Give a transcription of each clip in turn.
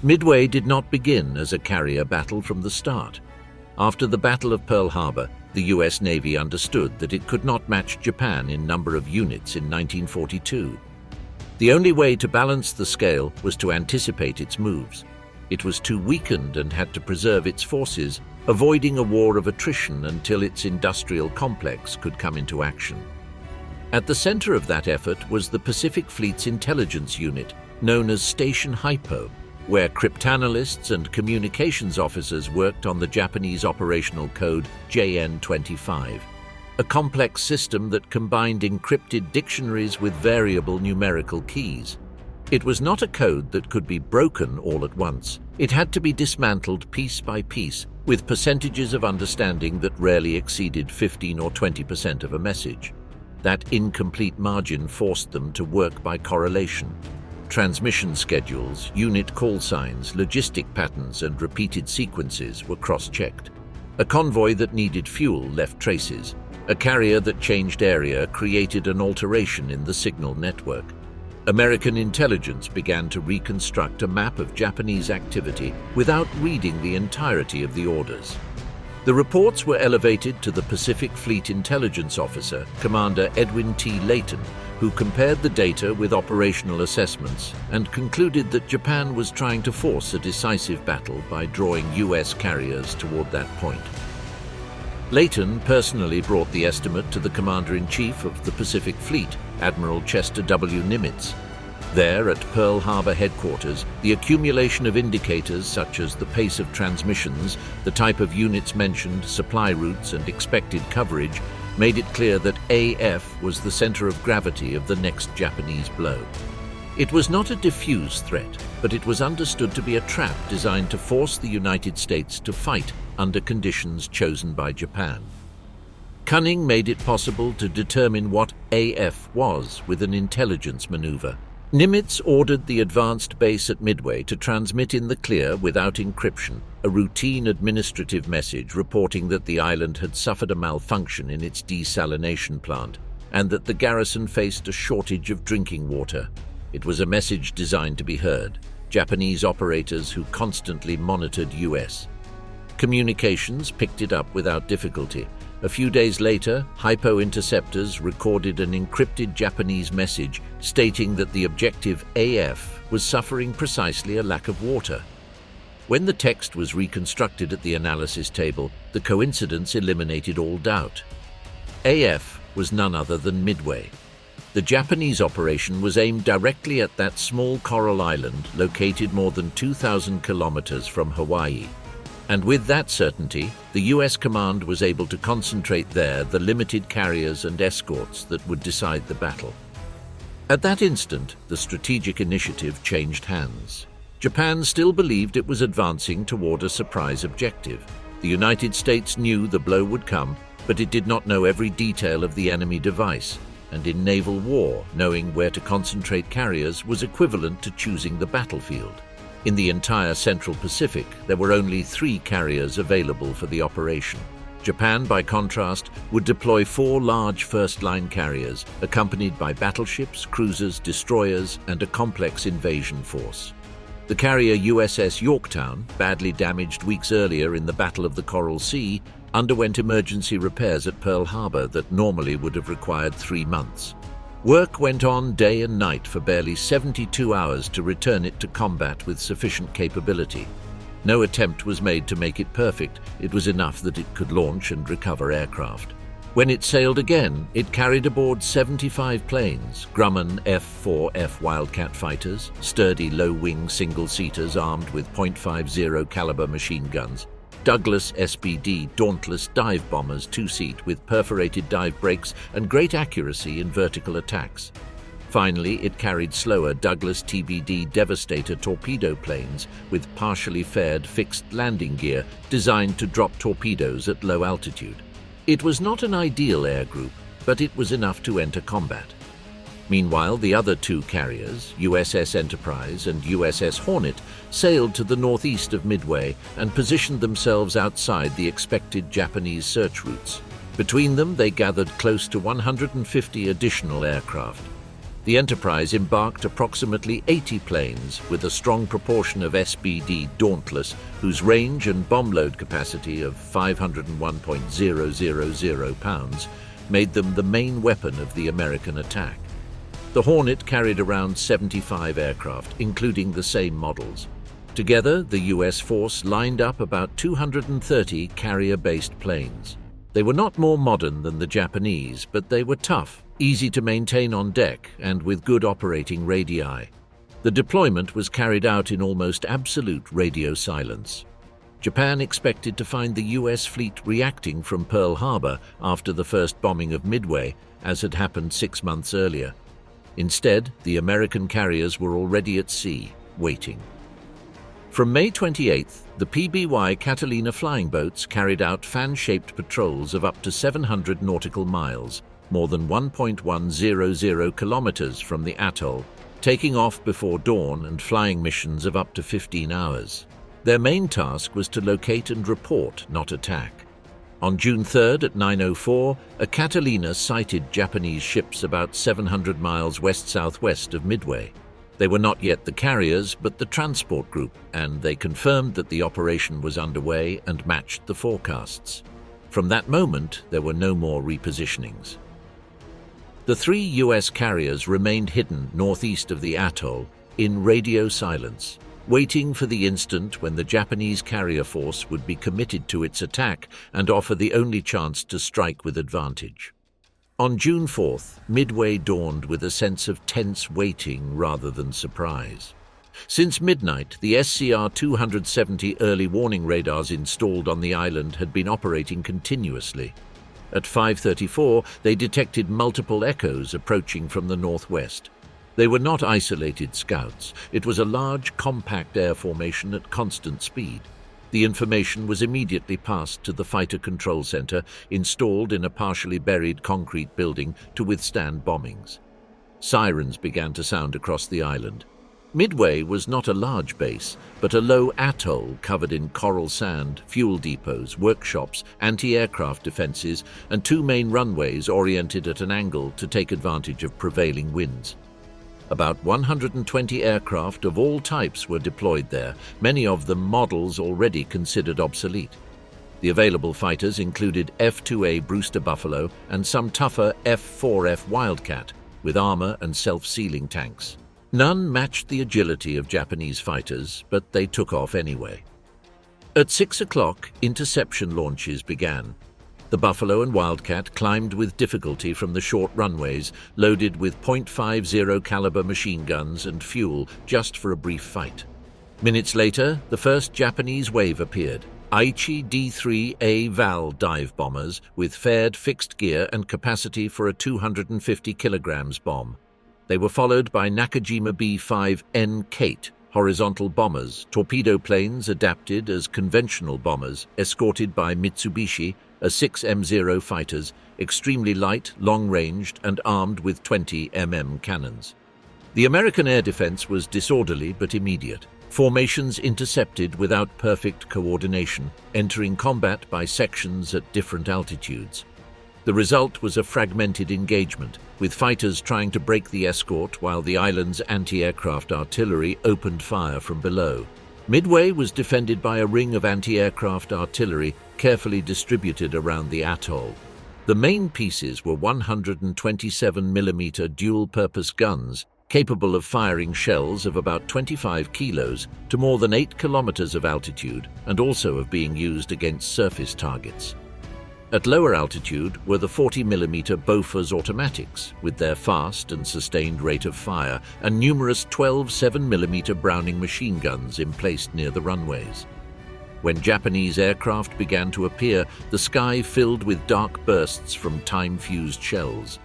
Midway did not begin as a carrier battle from the start. After the Battle of Pearl Harbor, the US Navy understood that it could not match Japan in number of units in 1942. The only way to balance the scale was to anticipate its moves. It was too weakened and had to preserve its forces, avoiding a war of attrition until its industrial complex could come into action. At the center of that effort was the Pacific Fleet's intelligence unit, known as Station Hypo, where cryptanalysts and communications officers worked on the Japanese operational code JN-25, a complex system that combined encrypted dictionaries with variable numerical keys. It was not a code that could be broken all at once. It had to be dismantled piece by piece, with percentages of understanding that rarely exceeded 15 or 20% of a message. That incomplete margin forced them to work by correlation. Transmission schedules, unit call signs, logistic patterns, and repeated sequences were cross-checked. A convoy that needed fuel left traces. A carrier that changed area created an alteration in the signal network. American intelligence began to reconstruct a map of Japanese activity without reading the entirety of the orders. The reports were elevated to the Pacific Fleet Intelligence Officer, Commander Edwin T. Layton, who compared the data with operational assessments and concluded that Japan was trying to force a decisive battle by drawing US carriers toward that point. Layton personally brought the estimate to the Commander-in-Chief of the Pacific Fleet, Admiral Chester W. Nimitz. There, at Pearl Harbor headquarters, the accumulation of indicators such as the pace of transmissions, the type of units mentioned, supply routes, and expected coverage made it clear that AF was the center of gravity of the next Japanese blow. It was not a diffuse threat, but it was understood to be a trap designed to force the United States to fight under conditions chosen by Japan. Cunning made it possible to determine what AF was with an intelligence maneuver. Nimitz ordered the advanced base at Midway to transmit in the clear without encryption a routine administrative message reporting that the island had suffered a malfunction in its desalination plant and that the garrison faced a shortage of drinking water. It was a message designed to be heard. Japanese operators who constantly monitored US communications picked it up without difficulty. A few days later, hypo interceptors recorded an encrypted Japanese message stating that the objective AF was suffering precisely a lack of water. When the text was reconstructed at the analysis table, the coincidence eliminated all doubt. AF was none other than Midway. The Japanese operation was aimed directly at that small coral island located more than 2,000 kilometers from Hawaii. And with that certainty, the US command was able to concentrate there the limited carriers and escorts that would decide the battle. At that instant, the strategic initiative changed hands. Japan still believed it was advancing toward a surprise objective. The United States knew the blow would come, but it did not know every detail of the enemy device. And in naval war, knowing where to concentrate carriers was equivalent to choosing the battlefield. In the entire Central Pacific, there were only 3 carriers available for the operation. Japan, by contrast, would deploy 4 large first-line carriers, accompanied by battleships, cruisers, destroyers, and a complex invasion force. The carrier USS Yorktown, badly damaged weeks earlier in the Battle of the Coral Sea, underwent emergency repairs at Pearl Harbor that normally would have required 3 months. Work went on day and night for barely 72 hours to return it to combat with sufficient capability. No attempt was made to make it perfect. It was enough that it could launch and recover aircraft. When it sailed again, it carried aboard 75 planes, Grumman F-4F Wildcat fighters, sturdy low-wing single-seaters armed with .50 caliber machine guns, Douglas SBD Dauntless dive bombers 2-seat with perforated dive brakes and great accuracy in vertical attacks. Finally, it carried slower Douglas TBD Devastator torpedo planes with partially faired fixed landing gear designed to drop torpedoes at low altitude. It was not an ideal air group, but it was enough to enter combat. Meanwhile, the other 2 carriers, USS Enterprise and USS Hornet, sailed to the northeast of Midway and positioned themselves outside the expected Japanese search routes. Between them, they gathered close to 150 additional aircraft. The Enterprise embarked approximately 80 planes, with a strong proportion of SBD Dauntless, whose range and bomb load capacity of 501.000 pounds made them the main weapon of the American attack. The Hornet carried around 75 aircraft, including the same models. Together, the US force lined up about 230 carrier-based planes. They were not more modern than the Japanese, but they were tough, easy to maintain on deck, and with good operating radii. The deployment was carried out in almost absolute radio silence. Japan expected to find the US fleet reacting from Pearl Harbor after the first bombing of Midway, as had happened 6 months earlier. Instead, the American carriers were already at sea, waiting. From May 28th, the PBY Catalina flying boats carried out fan-shaped patrols of up to 700 nautical miles, more than 1.100 kilometers from the atoll, taking off before dawn and flying missions of up to 15 hours. Their main task was to locate and report, not attack. On June 3rd at 9:04, a Catalina sighted Japanese ships about 700 miles west-southwest of Midway. They were not yet the carriers, but the transport group, and they confirmed that the operation was underway and matched the forecasts. From that moment, there were no more repositionings. The 3 US carriers remained hidden northeast of the atoll in radio silence, waiting for the instant when the Japanese carrier force would be committed to its attack and offer the only chance to strike with advantage. On June 4th, Midway dawned with a sense of tense waiting rather than surprise. Since midnight, the SCR-270 early warning radars installed on the island had been operating continuously. At 5:34, they detected multiple echoes approaching from the northwest. They were not isolated scouts. It was a large, compact air formation at constant speed. The information was immediately passed to the Fighter Control Center, installed in a partially buried concrete building to withstand bombings. Sirens began to sound across the island. Midway was not a large base, but a low atoll covered in coral sand, fuel depots, workshops, anti-aircraft defenses, and 2 main runways oriented at an angle to take advantage of prevailing winds. About 120 aircraft of all types were deployed there, many of them models already considered obsolete. The available fighters included F-2A Brewster Buffalo and some tougher F-4F Wildcat, with armor and self-sealing tanks. None matched the agility of Japanese fighters, but they took off anyway. At 6 o'clock, interception launches began. The Buffalo and Wildcat climbed with difficulty from the short runways, loaded with .50 caliber machine guns and fuel just for a brief fight. Minutes later, the first Japanese wave appeared. Aichi D-3A Val dive bombers with faired fixed gear and capacity for a 250 kilograms bomb. They were followed by Nakajima B-5N Kate, horizontal bombers, torpedo planes adapted as conventional bombers, escorted by Mitsubishi, a 6M0 fighters, extremely light, long-ranged, and armed with 20 mm cannons. The American air defense was disorderly but immediate. Formations intercepted without perfect coordination, entering combat by sections at different altitudes. The result was a fragmented engagement, with fighters trying to break the escort while the island's anti-aircraft artillery opened fire from below. Midway was defended by a ring of anti-aircraft artillery carefully distributed around the atoll. The main pieces were 127mm dual-purpose guns capable of firing shells of about 25 kilos to more than 8 kilometers of altitude and also of being used against surface targets. At lower altitude were the 40mm Bofors automatics, with their fast and sustained rate of fire, and numerous 12 7mm Browning machine guns emplaced near the runways. When Japanese aircraft began to appear, the sky filled with dark bursts from time-fused shells.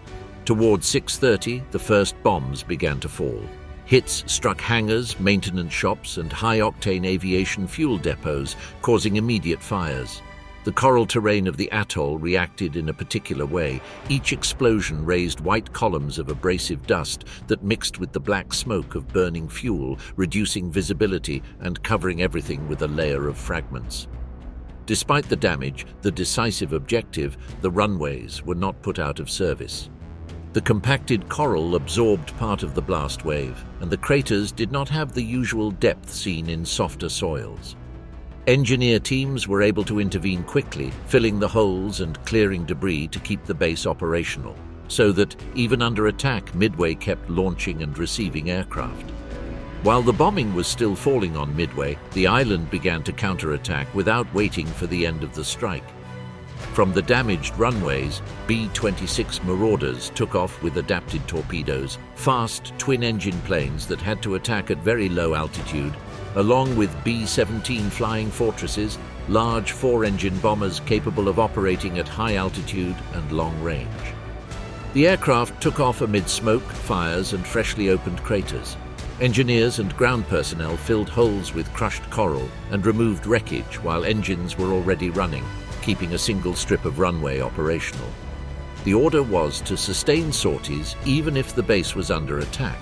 Towards 6:30, the first bombs began to fall. Hits struck hangars, maintenance shops, and high-octane aviation fuel depots, causing immediate fires. The coral terrain of the atoll reacted in a particular way. Each explosion raised white columns of abrasive dust that mixed with the black smoke of burning fuel, reducing visibility and covering everything with a layer of fragments. Despite the damage, the decisive objective, the runways, were not put out of service. The compacted coral absorbed part of the blast wave, and the craters did not have the usual depth seen in softer soils. Engineer teams were able to intervene quickly, filling the holes and clearing debris to keep the base operational, so that, even under attack, Midway kept launching and receiving aircraft. While the bombing was still falling on Midway, the island began to counterattack without waiting for the end of the strike. From the damaged runways, B-26 Marauders took off with adapted torpedoes, fast twin-engine planes that had to attack at very low altitude, along with B-17 Flying Fortresses, large four-engine bombers capable of operating at high altitude and long range. The aircraft took off amid smoke, fires, and freshly opened craters. Engineers and ground personnel filled holes with crushed coral and removed wreckage while engines were already running, keeping a single strip of runway operational. The order was to sustain sorties even if the base was under attack.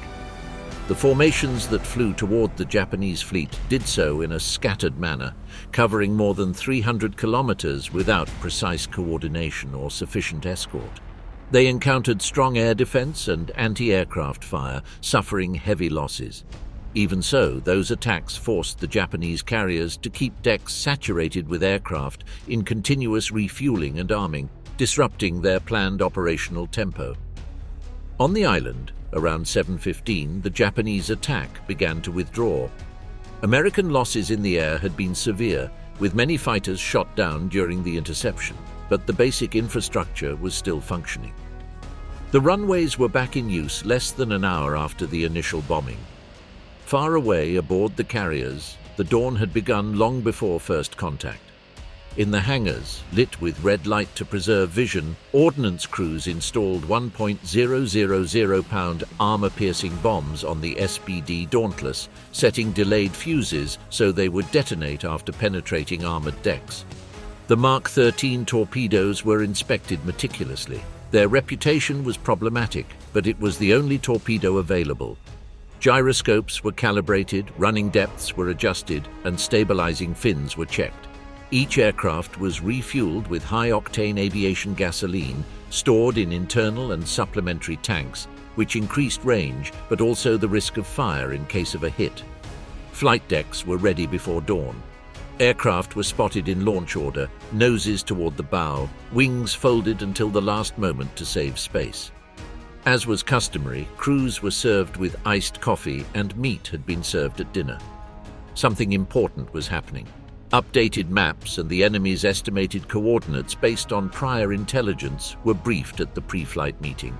The formations that flew toward the Japanese fleet did so in a scattered manner, covering more than 300 kilometers without precise coordination or sufficient escort. They encountered strong air defense and anti-aircraft fire, suffering heavy losses. Even so, those attacks forced the Japanese carriers to keep decks saturated with aircraft in continuous refueling and arming, disrupting their planned operational tempo. On the island, around 7:15, the Japanese attack began to withdraw. American losses in the air had been severe, with many fighters shot down during the interception, but the basic infrastructure was still functioning. The runways were back in use less than an hour after the initial bombing. Far away aboard the carriers, the dawn had begun long before first contact. In the hangars, lit with red light to preserve vision, ordnance crews installed 1.000-pound armor-piercing bombs on the SBD Dauntless, setting delayed fuses so they would detonate after penetrating armored decks. The Mark 13 torpedoes were inspected meticulously. Their reputation was problematic, but it was the only torpedo available. Gyroscopes were calibrated, running depths were adjusted, and stabilizing fins were checked. Each aircraft was refueled with high-octane aviation gasoline, stored in internal and supplementary tanks, which increased range but also the risk of fire in case of a hit. Flight decks were ready before dawn. Aircraft were spotted in launch order, noses toward the bow, wings folded until the last moment to save space. As was customary, crews were served with iced coffee and meat had been served at dinner. Something important was happening. Updated maps and the enemy's estimated coordinates based on prior intelligence were briefed at the pre-flight meeting.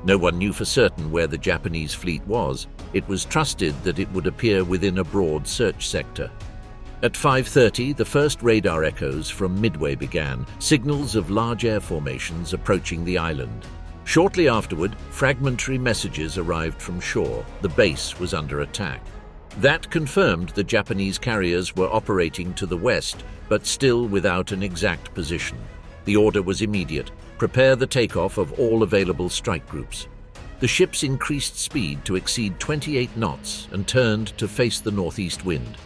No one knew for certain where the Japanese fleet was. It was trusted that it would appear within a broad search sector. At 5:30, the first radar echoes from Midway began, signals of large air formations approaching the island. Shortly afterward, fragmentary messages arrived from shore. The base was under attack. That confirmed the Japanese carriers were operating to the west, but still without an exact position. The order was immediate: prepare the takeoff of all available strike groups. The ships increased speed to exceed 28 knots and turned to face the northeast wind.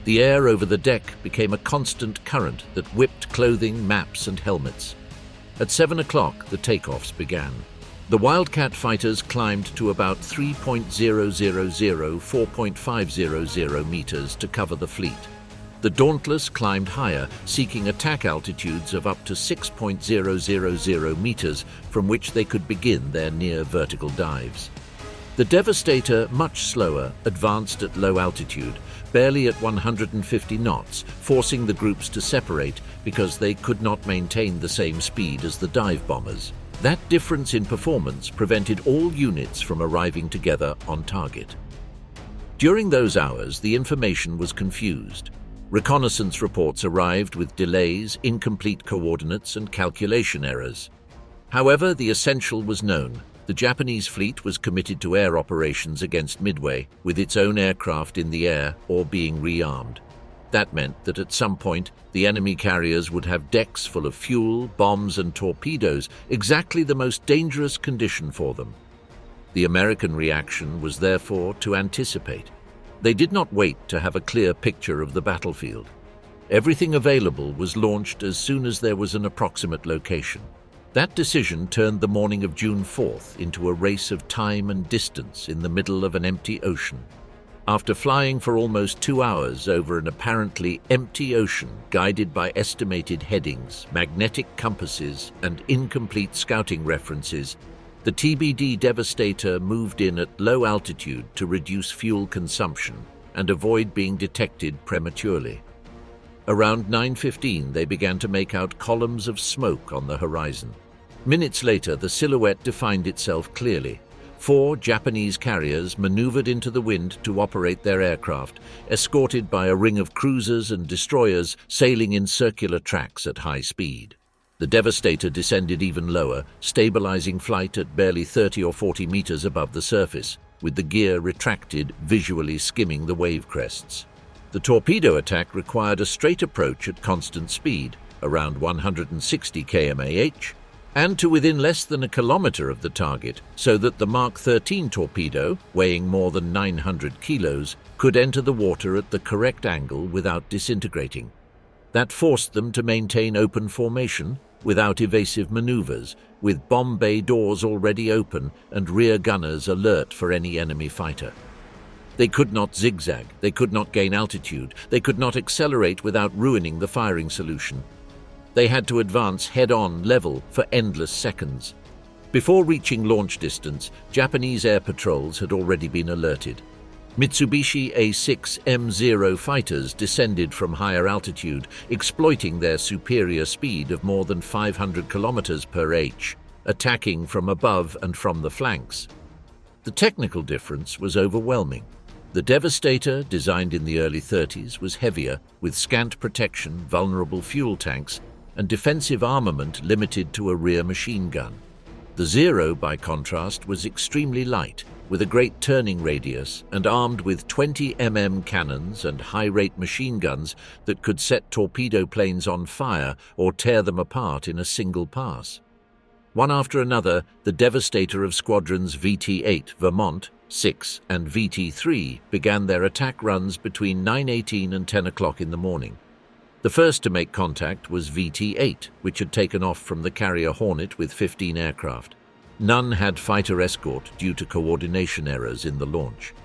The air over the deck became a constant current that whipped clothing, maps, and helmets. At 7 o'clock, the takeoffs began. The Wildcat fighters climbed to about 3.000-4.500 meters to cover the fleet. The Dauntless climbed higher, seeking attack altitudes of up to 6.000 meters, from which they could begin their near-vertical dives. The Devastator, much slower, advanced at low altitude, barely at 150 knots, forcing the groups to separate because they could not maintain the same speed as the dive bombers. That difference in performance prevented all units from arriving together on target. During those hours, the information was confused. Reconnaissance reports arrived with delays, incomplete coordinates, and calculation errors. However, the essential was known. The Japanese fleet was committed to air operations against Midway, with its own aircraft in the air or being rearmed. That meant that at some point, the enemy carriers would have decks full of fuel, bombs, and torpedoes, exactly the most dangerous condition for them. The American reaction was therefore to anticipate. They did not wait to have a clear picture of the battlefield. Everything available was launched as soon as there was an approximate location. That decision turned the morning of June 4th into a race of time and distance in the middle of an empty ocean. After flying for almost 2 hours over an apparently empty ocean, guided by estimated headings, magnetic compasses, and incomplete scouting references, the TBD Devastator moved in at low altitude to reduce fuel consumption and avoid being detected prematurely. Around 9:15, they began to make out columns of smoke on the horizon. Minutes later, the silhouette defined itself clearly. 4 Japanese carriers maneuvered into the wind to operate their aircraft, escorted by a ring of cruisers and destroyers sailing in circular tracks at high speed. The Devastator descended even lower, stabilizing flight at barely 30 or 40 meters above the surface, with the gear retracted, visually skimming the wave crests. The torpedo attack required a straight approach at constant speed, around 160 km/h, and to within less than a kilometer of the target, so that the Mark 13 torpedo, weighing more than 900 kilos, could enter the water at the correct angle without disintegrating. That forced them to maintain open formation, without evasive maneuvers, with bomb bay doors already open and rear gunners alert for any enemy fighter. They could not zigzag, they could not gain altitude, they could not accelerate without ruining the firing solution. They had to advance head-on level for endless seconds. Before reaching launch distance, Japanese air patrols had already been alerted. Mitsubishi A6M0 fighters descended from higher altitude, exploiting their superior speed of more than 500 km/h, attacking from above and from the flanks. The technical difference was overwhelming. The Devastator, designed in the early 30s, was heavier, with scant protection, vulnerable fuel tanks, and defensive armament limited to a rear machine gun. The Zero, by contrast, was extremely light, with a great turning radius and armed with 20 mm cannons and high-rate machine guns that could set torpedo planes on fire or tear them apart in a single pass. One after another, the Devastator of Squadrons VT-8, Vermont, 6, and VT-3 began their attack runs between 9:18 and 10 o'clock in the morning. The first to make contact was VT-8, which had taken off from the carrier Hornet with 15 aircraft. None had fighter escort due to coordination errors in the launch.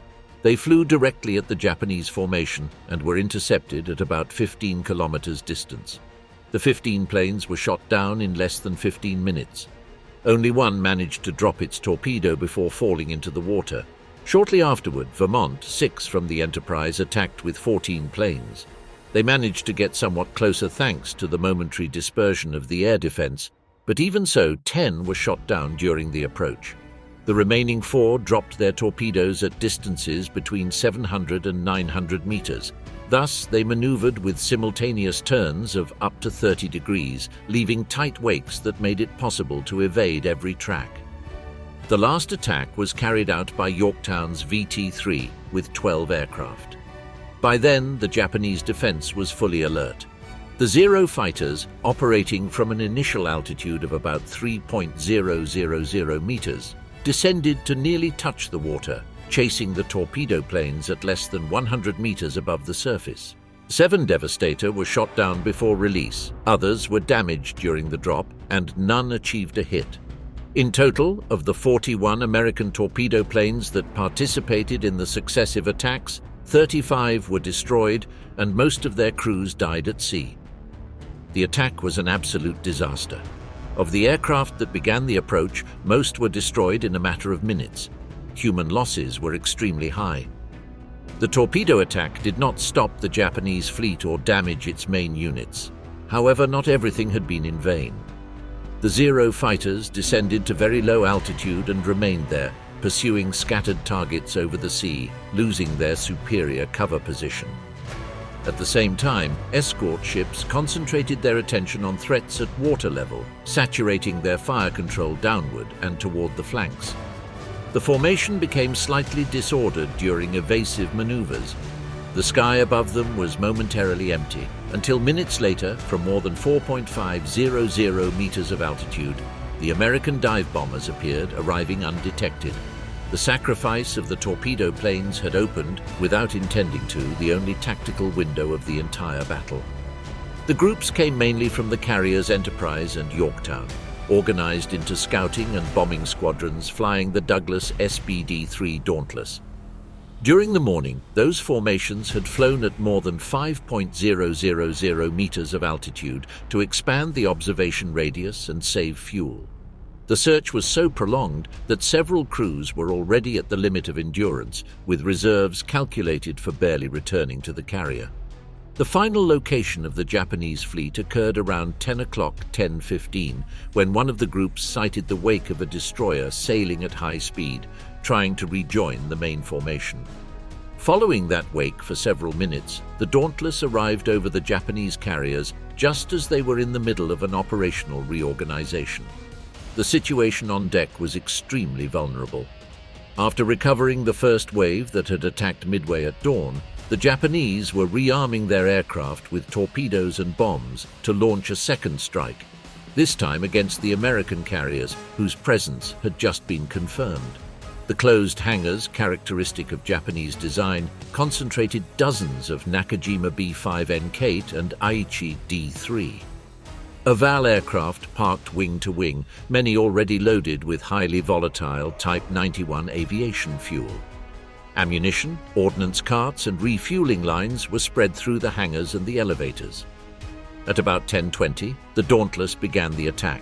They flew directly at the Japanese formation and were intercepted at about 15 kilometers distance. The 15 planes were shot down in less than 15 minutes. Only one managed to drop its torpedo before falling into the water. Shortly afterward, Vermont, 6 from the Enterprise, attacked with 14 planes. They managed to get somewhat closer thanks to the momentary dispersion of the air defense, but even so, 10 were shot down during the approach. The remaining 4 dropped their torpedoes at distances between 700 and 900 meters. Thus, they maneuvered with simultaneous turns of up to 30 degrees, leaving tight wakes that made it possible to evade every track. The last attack was carried out by Yorktown's VT-3 with 12 aircraft. By then, the Japanese defense was fully alert. The Zero fighters, operating from an initial altitude of about 3.000 meters, descended to nearly touch the water, chasing the torpedo planes at less than 100 meters above the surface. 7 Devastator were shot down before release, others were damaged during the drop, and none achieved a hit. In total, of the 41 American torpedo planes that participated in the successive attacks, 35 were destroyed and most of their crews died at sea. The attack was an absolute disaster. Of the aircraft that began the approach, most were destroyed in a matter of minutes. Human losses were extremely high. The torpedo attack did not stop the Japanese fleet or damage its main units. However, not everything had been in vain. The Zero fighters descended to very low altitude and remained there, pursuing scattered targets over the sea, losing their superior cover position. At the same time, escort ships concentrated their attention on threats at water level, saturating their fire control downward and toward the flanks. The formation became slightly disordered during evasive maneuvers. The sky above them was momentarily empty, until minutes later, from more than 4.500 meters of altitude, the American dive bombers appeared, arriving undetected. The sacrifice of the torpedo planes had opened, without intending to, the only tactical window of the entire battle. The groups came mainly from the carriers Enterprise and Yorktown. organized into scouting and bombing squadrons flying the Douglas SBD Dauntless. During the morning, those formations had flown at more than 5,000 meters of altitude to expand the observation radius and save fuel. The search was so prolonged that several crews were already at the limit of endurance, with reserves calculated for barely returning to the carrier. The final location of the Japanese fleet occurred around 10 o'clock 10:15, when one of the groups sighted the wake of a destroyer sailing at high speed, trying to rejoin the main formation. Following that wake for several minutes, the Dauntless arrived over the Japanese carriers just as they were in the middle of an operational reorganization. The situation on deck was extremely vulnerable. After recovering the first wave that had attacked Midway at dawn, the Japanese were rearming their aircraft with torpedoes and bombs to launch a second strike, this time against the American carriers whose presence had just been confirmed. The closed hangars, characteristic of Japanese design, concentrated dozens of Nakajima B-5N Kate and Aichi D-3. Naval aircraft parked wing to wing, many already loaded with highly volatile Type 91 aviation fuel. Ammunition, ordnance carts and refueling lines were spread through the hangars and the elevators. At about 10:20, the Dauntless began the attack.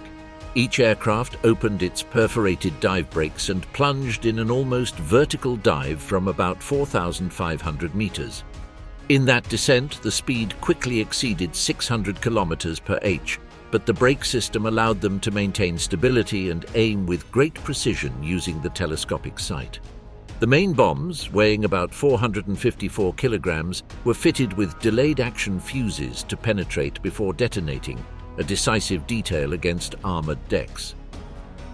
Each aircraft opened its perforated dive brakes and plunged in an almost vertical dive from about 4,500 meters. In that descent, the speed quickly exceeded 600 kilometers per h, but the brake system allowed them to maintain stability and aim with great precision using the telescopic sight. The main bombs, weighing about 454 kilograms, were fitted with delayed action fuses to penetrate before detonating, a decisive detail against armored decks.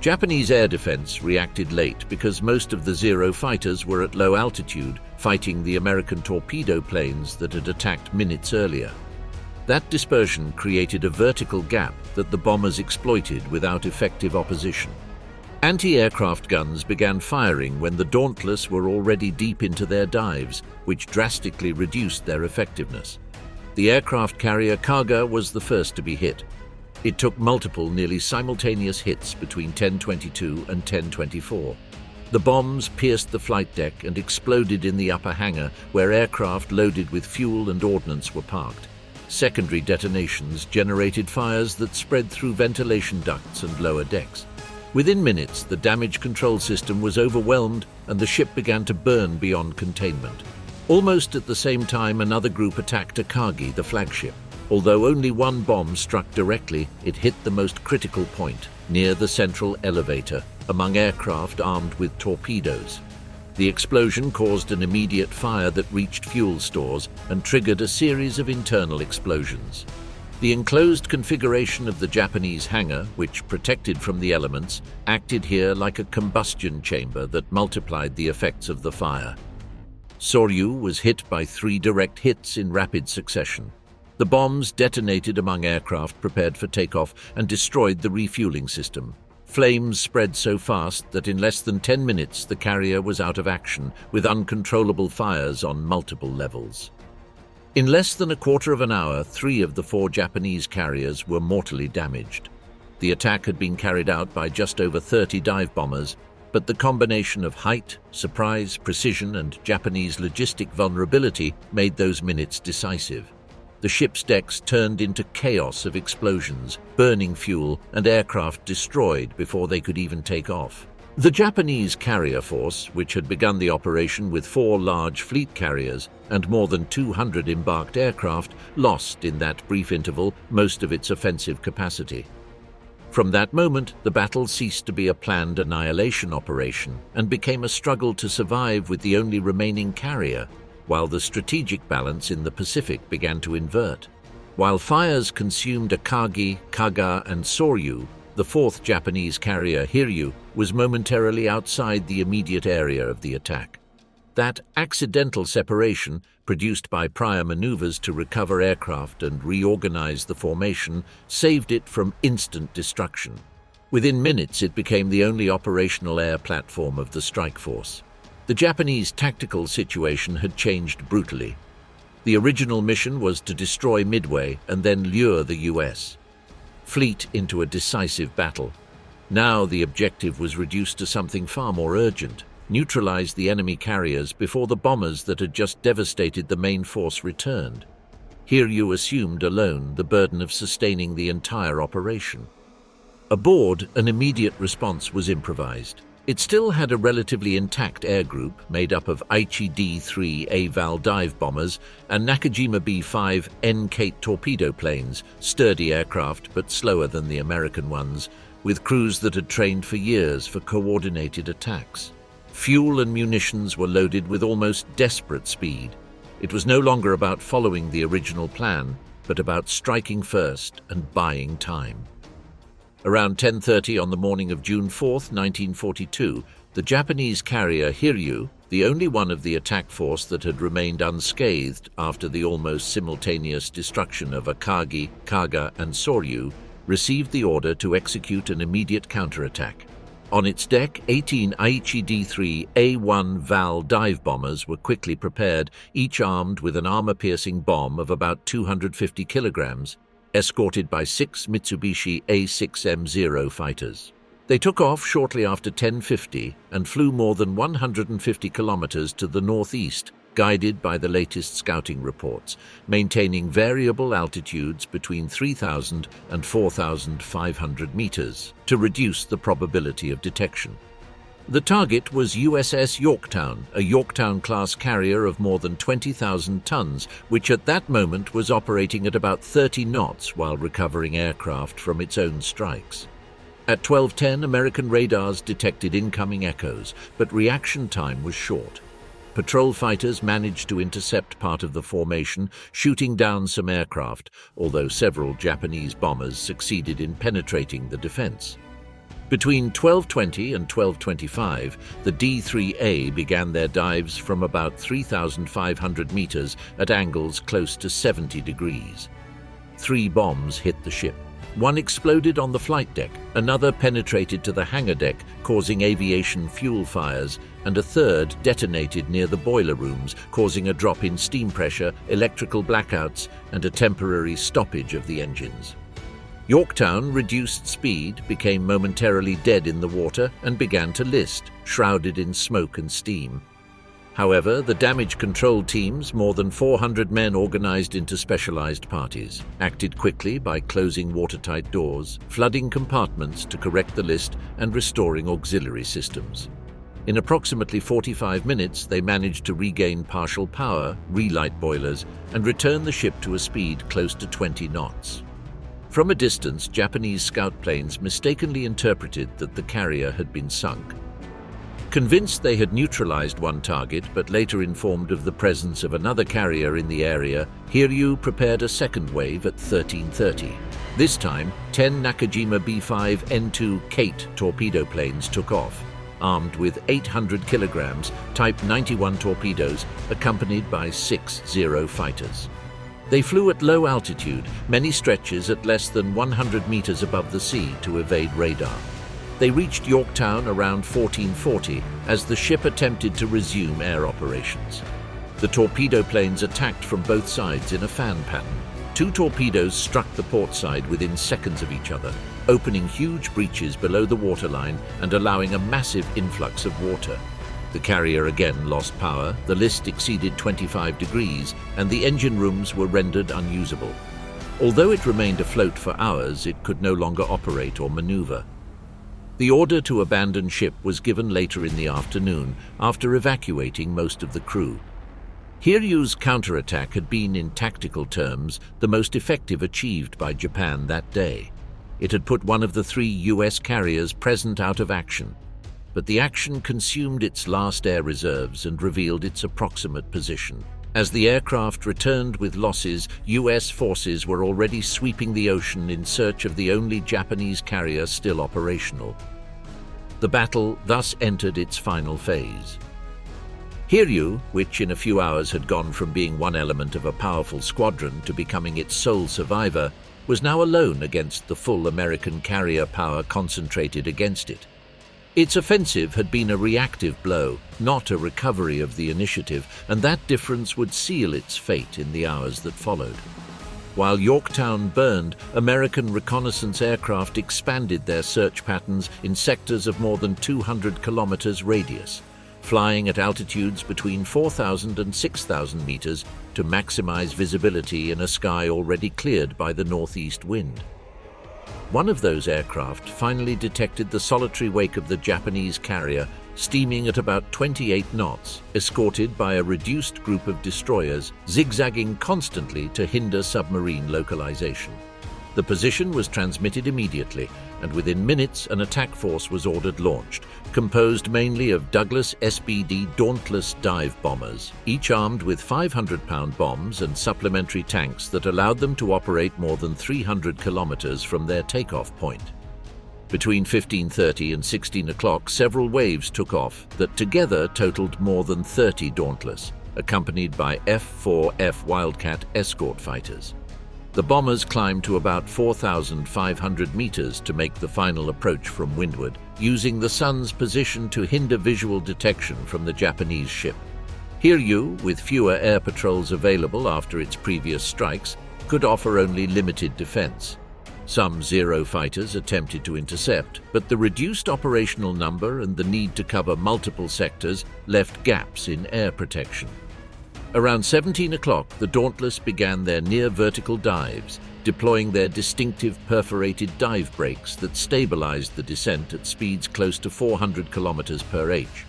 Japanese air defense reacted late because most of the Zero fighters were at low altitude, fighting the American torpedo planes that had attacked minutes earlier. That dispersion created a vertical gap that the bombers exploited without effective opposition. Anti-aircraft guns began firing when the Dauntless were already deep into their dives, which drastically reduced their effectiveness. The aircraft carrier Kaga was the first to be hit. It took multiple nearly simultaneous hits between 10:22 and 10:24. The bombs pierced the flight deck and exploded in the upper hangar where aircraft loaded with fuel and ordnance were parked. Secondary detonations generated fires that spread through ventilation ducts and lower decks. Within minutes, the damage control system was overwhelmed and the ship began to burn beyond containment. Almost at the same time, another group attacked Akagi, the flagship. Although only one bomb struck directly, it hit the most critical point, near the central elevator, among aircraft armed with torpedoes. The explosion caused an immediate fire that reached fuel stores and triggered a series of internal explosions. The enclosed configuration of the Japanese hangar, which protected from the elements, acted here like a combustion chamber that multiplied the effects of the fire. Soryu was hit by 3 direct hits in rapid succession. The bombs detonated among aircraft prepared for takeoff and destroyed the refueling system. Flames spread so fast that in less than 10 minutes the carrier was out of action, with uncontrollable fires on multiple levels. In less than a quarter of an hour, 3 of the 4 Japanese carriers were mortally damaged. The attack had been carried out by just over 30 dive bombers, but the combination of height, surprise, precision, and Japanese logistic vulnerability made those minutes decisive. The ship's decks turned into chaos of explosions, burning fuel, and aircraft destroyed before they could even take off. The Japanese carrier force, which had begun the operation with 4 large fleet carriers and more than 200 embarked aircraft, lost in that brief interval most of its offensive capacity. From that moment, the battle ceased to be a planned annihilation operation and became a struggle to survive with the only remaining carrier, while the strategic balance in the Pacific began to invert. While fires consumed Akagi, Kaga, and Soryu, the 4th Japanese carrier, Hiryu, was momentarily outside the immediate area of the attack. That accidental separation, produced by prior maneuvers to recover aircraft and reorganize the formation, saved it from instant destruction. Within minutes, it became the only operational air platform of the strike force. The Japanese tactical situation had changed brutally. The original mission was to destroy Midway and then lure the US. fleet into a decisive battle. Now the objective was reduced to something far more urgent: neutralize the enemy carriers before the bombers that had just devastated the main force returned. Hiryu assumed alone the burden of sustaining the entire operation. Aboard, an immediate response was improvised. It still had a relatively intact air group made up of Aichi D-3 naval dive bombers and Nakajima B-5 N-Kate torpedo planes, sturdy aircraft but slower than the American ones, with crews that had trained for years for coordinated attacks. Fuel and munitions were loaded with almost desperate speed. It was no longer about following the original plan, but about striking first and buying time. Around 10:30 on the morning of June 4, 1942, the Japanese carrier Hiryu, the only one of the attack force that had remained unscathed after the almost simultaneous destruction of Akagi, Kaga, and Soryu, received the order to execute an immediate counterattack. On its deck, 18 Aichi D-3 A-1 Val dive bombers were quickly prepared, each armed with an armor-piercing bomb of about 250 kilograms, escorted by 6 Mitsubishi A-6M0 fighters. They took off shortly after 10:50 and flew more than 150 kilometers to the northeast, guided by the latest scouting reports, maintaining variable altitudes between 3,000 and 4,500 meters to reduce the probability of detection. The target was USS Yorktown, a Yorktown-class carrier of more than 20,000 tons, which at that moment was operating at about 30 knots while recovering aircraft from its own strikes. At 12:10, American radars detected incoming echoes, but reaction time was short. Patrol fighters managed to intercept part of the formation, shooting down some aircraft, although several Japanese bombers succeeded in penetrating the defense. Between 12:20 and 12:25, the D-3A began their dives from about 3,500 meters at angles close to 70 degrees. 3 bombs hit the ship. One exploded on the flight deck, another penetrated to the hangar deck, causing aviation fuel fires, and a third detonated near the boiler rooms, causing a drop in steam pressure, electrical blackouts, and a temporary stoppage of the engines. Yorktown reduced speed, became momentarily dead in the water, and began to list, shrouded in smoke and steam. However, the damage control teams, more than 400 men organized into specialized parties, acted quickly by closing watertight doors, flooding compartments to correct the list, and restoring auxiliary systems. In approximately 45 minutes, they managed to regain partial power, relight boilers, and return the ship to a speed close to 20 knots. From a distance, Japanese scout planes mistakenly interpreted that the carrier had been sunk. Convinced they had neutralized one target, but later informed of the presence of another carrier in the area, Hiryu prepared a second wave at 13:30. This time, 10 Nakajima B-5 N-2 Kate torpedo planes took off, armed with 800 kilograms Type 91 torpedoes, accompanied by 6 Zero fighters. They flew at low altitude, many stretches at less than 100 meters above the sea to evade radar. They reached Yorktown around 1440 as the ship attempted to resume air operations. The torpedo planes attacked from both sides in a fan pattern. 2 torpedoes struck the port side within seconds of each other, opening huge breaches below the waterline and allowing a massive influx of water. The carrier again lost power, the list exceeded 25 degrees, and the engine rooms were rendered unusable. Although it remained afloat for hours, it could no longer operate or maneuver. The order to abandon ship was given later in the afternoon, after evacuating most of the crew. Hiryu's counterattack had been, in tactical terms, the most effective achieved by Japan that day. It had put one of the 3 US carriers present out of action, but the action consumed its last air reserves and revealed its approximate position. As the aircraft returned with losses, US forces were already sweeping the ocean in search of the only Japanese carrier still operational. The battle thus entered its final phase. Hiryu, which in a few hours had gone from being one element of a powerful squadron to becoming its sole survivor, was now alone against the full American carrier power concentrated against it. Its offensive had been a reactive blow, not a recovery of the initiative, and that difference would seal its fate in the hours that followed. While Yorktown burned, American reconnaissance aircraft expanded their search patterns in sectors of more than 200 kilometers radius, flying at altitudes between 4,000 and 6,000 meters to maximize visibility in a sky already cleared by the northeast wind. One of those aircraft finally detected the solitary wake of the Japanese carrier steaming at about 28 knots, escorted by a reduced group of destroyers zigzagging constantly to hinder submarine localization. The position was transmitted immediately, and within minutes an attack force was ordered launched, composed mainly of Douglas SBD Dauntless dive bombers, each armed with 500-pound bombs and supplementary tanks that allowed them to operate more than 300 kilometers from their takeoff point. Between 15:30 and 16 o'clock, several waves took off that together totaled more than 30 Dauntless, accompanied by F-4F Wildcat escort fighters. The bombers climbed to about 4,500 meters to make the final approach from windward, using the sun's position to hinder visual detection from the Japanese ship. Hiryu, with fewer air patrols available after its previous strikes, could offer only limited defense. Some Zero fighters attempted to intercept, but the reduced operational number and the need to cover multiple sectors left gaps in air protection. Around 17 o'clock, the Dauntless began their near-vertical dives, deploying their distinctive perforated dive brakes that stabilized the descent at speeds close to 400 kilometers per h.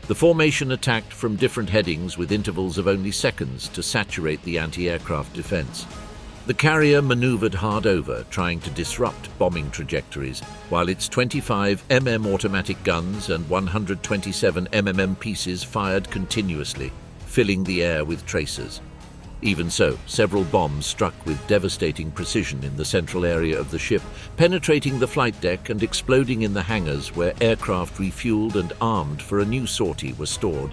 The formation attacked from different headings with intervals of only seconds to saturate the anti-aircraft defense. The carrier maneuvered hard over, trying to disrupt bombing trajectories, while its 25 mm automatic guns and 127 mm pieces fired continuously, filling the air with tracers. Even so, several bombs struck with devastating precision in the central area of the ship, penetrating the flight deck and exploding in the hangars where aircraft refueled and armed for a new sortie were stored.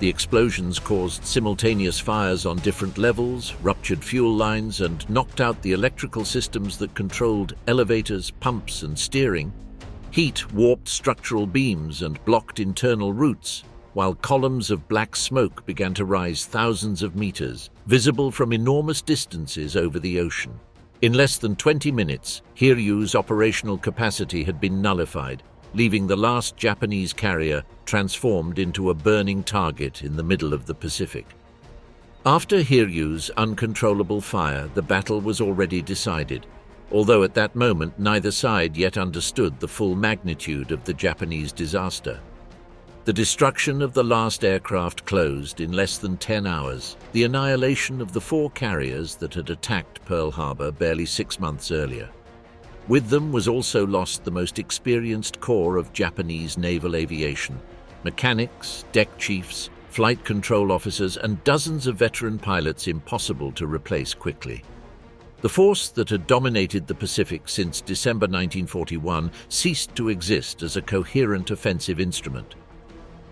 The explosions caused simultaneous fires on different levels, ruptured fuel lines, and knocked out the electrical systems that controlled elevators, pumps, and steering. Heat warped structural beams and blocked internal routes, while columns of black smoke began to rise thousands of meters, visible from enormous distances over the ocean. In less than 20 minutes, Hiryu's operational capacity had been nullified, leaving the last Japanese carrier transformed into a burning target in the middle of the Pacific. After Hiryu's uncontrollable fire, the battle was already decided, although at that moment neither side yet understood the full magnitude of the Japanese disaster. The destruction of the last aircraft closed in less than 10 hours, the annihilation of the 4 carriers that had attacked Pearl Harbor barely 6 months earlier. With them was also lost the most experienced corps of Japanese naval aviation: mechanics, deck chiefs, flight control officers, and dozens of veteran pilots impossible to replace quickly. The force that had dominated the Pacific since December 1941 ceased to exist as a coherent offensive instrument.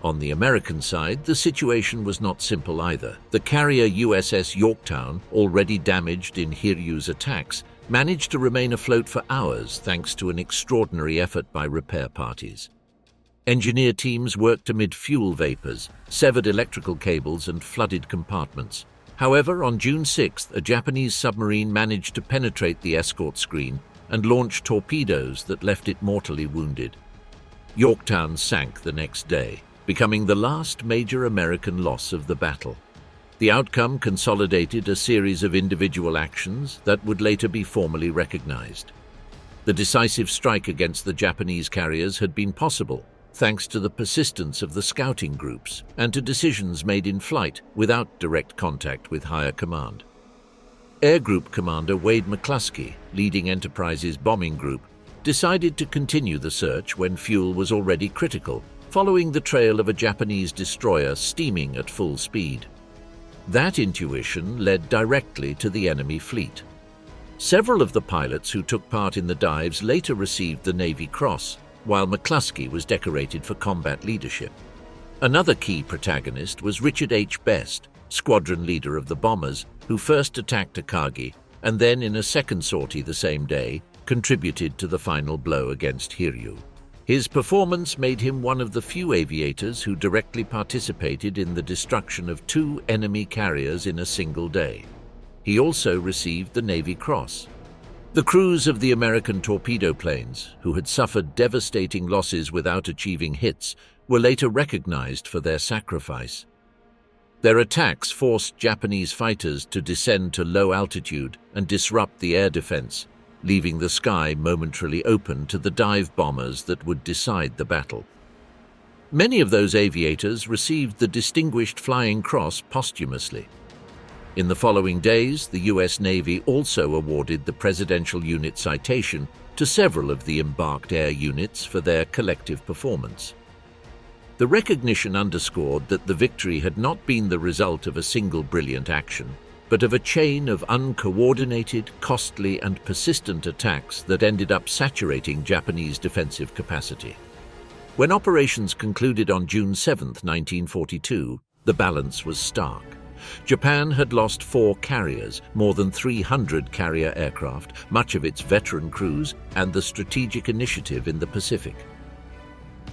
On the American side, the situation was not simple either. The carrier USS Yorktown, already damaged in Hiryu's attacks, managed to remain afloat for hours thanks to an extraordinary effort by repair parties. Engineer teams worked amid fuel vapors, severed electrical cables, and flooded compartments. However, on June 6th, a Japanese submarine managed to penetrate the escort screen and launch torpedoes that left it mortally wounded. Yorktown sank the next day, becoming the last major American loss of the battle. The outcome consolidated a series of individual actions that would later be formally recognized. The decisive strike against the Japanese carriers had been possible thanks to the persistence of the scouting groups and to decisions made in flight without direct contact with higher command. Air Group Commander Wade McCluskey, leading Enterprise's bombing group, decided to continue the search when fuel was already critical, following the trail of a Japanese destroyer steaming at full speed. That intuition led directly to the enemy fleet. Several of the pilots who took part in the dives later received the Navy Cross, while McCluskey was decorated for combat leadership. Another key protagonist was Richard H. Best, squadron leader of the bombers, who first attacked Akagi and then, in a second sortie the same day, contributed to the final blow against Hiryu. His performance made him one of the few aviators who directly participated in the destruction of 2 enemy carriers in a single day. He also received the Navy Cross. The crews of the American torpedo planes, who had suffered devastating losses without achieving hits, were later recognized for their sacrifice. Their attacks forced Japanese fighters to descend to low altitude and disrupt the air defense, leaving the sky momentarily open to the dive bombers that would decide the battle. Many of those aviators received the Distinguished Flying Cross posthumously. In the following days, the U.S. Navy also awarded the Presidential Unit Citation to several of the embarked air units for their collective performance. The recognition underscored that the victory had not been the result of a single brilliant action, but of a chain of uncoordinated, costly, and persistent attacks that ended up saturating Japanese defensive capacity. When operations concluded on June 7, 1942, the balance was stark. Japan had lost 4 carriers, more than 300 carrier aircraft, much of its veteran crews, and the strategic initiative in the Pacific.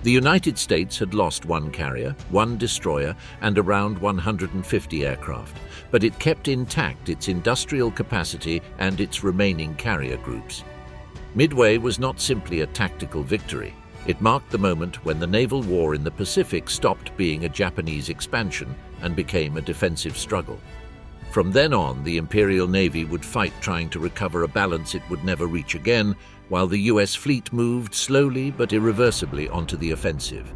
The United States had lost 1 carrier, 1 destroyer, and around 150 aircraft, but it kept intact its industrial capacity and its remaining carrier groups. Midway was not simply a tactical victory. It marked the moment when the naval war in the Pacific stopped being a Japanese expansion and became a defensive struggle. From then on, the Imperial Navy would fight trying to recover a balance it would never reach again, while the U.S. fleet moved slowly but irreversibly onto the offensive.